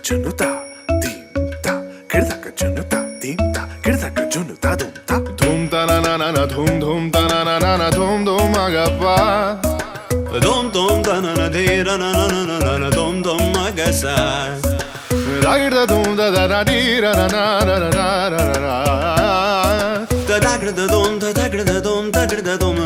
junuta dim ta kirdaka junuta dim ta kirdaka junuta dum ta na na na na dhum ta na na na na dhum agappa dum ta na na de ra na na na na na dhum agasa ragda dum da da da di ra na na na na na na da da da dum da da da dum da da dum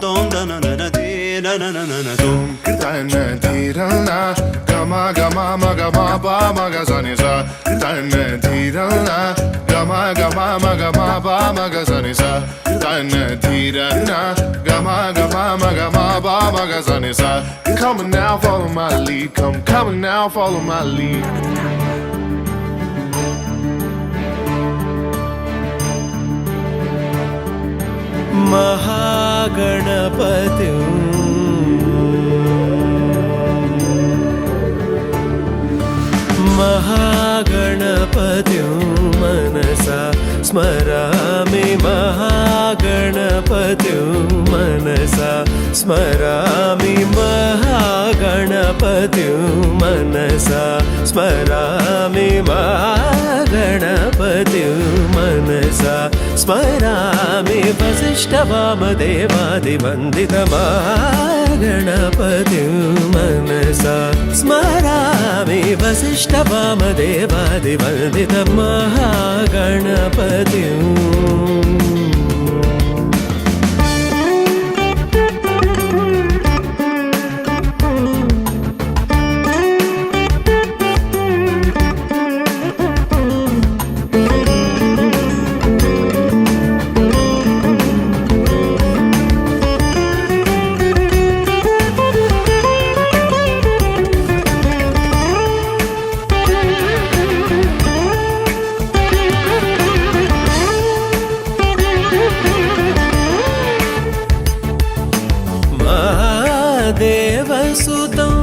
da na na na de ra na na na dum kirtana dirana gama gama maga ma ba maga sani sa kirtana dirana gama gama maga ma ba maga sani sa kirtana dirana gama gama maga ma ba maga sani sa come on now follow my lead come on now follow my lead Mahaganapati मनसा स्मरामि महागणपति मनसा स्मरामि महागणपति मनसा स्मरामि महागणपति मनसा स्मरामि वसिष्ठवामदेवादिवन्दित महागणपति मनसा स्मरामि वसिष्ठवामदेवादिवन्दित महागणपति देवसुतं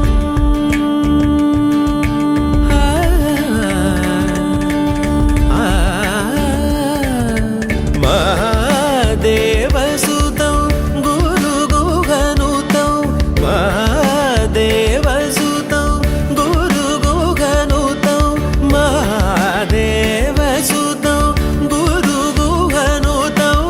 महादेवसुतं गुरुगुहनुतं महादेवसुतं गुरुगुहनुतं महादेवसुतं गुरुगुहनुतं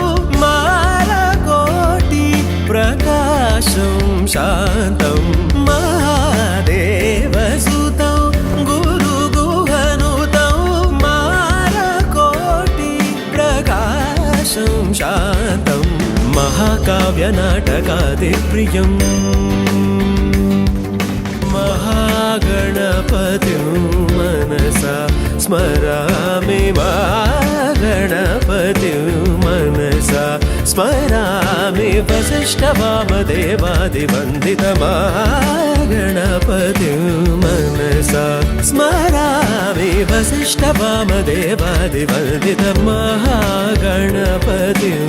मालकोटि प्रकाशं शान्तं महादेवसुतं गुरुगुहनुतं मालकोटि प्रकाशं शान्तं महाकाव्यनाटकादिप्रियं महागणपतिं मनसा स्मरामि महागणपतिं मनसा स्मरामि वसिष्ठवामदेवादिवन्दित महागणपतिं मनसा स्मरामि वसिष्ठवामदेवादिवन्दित महागणपतिं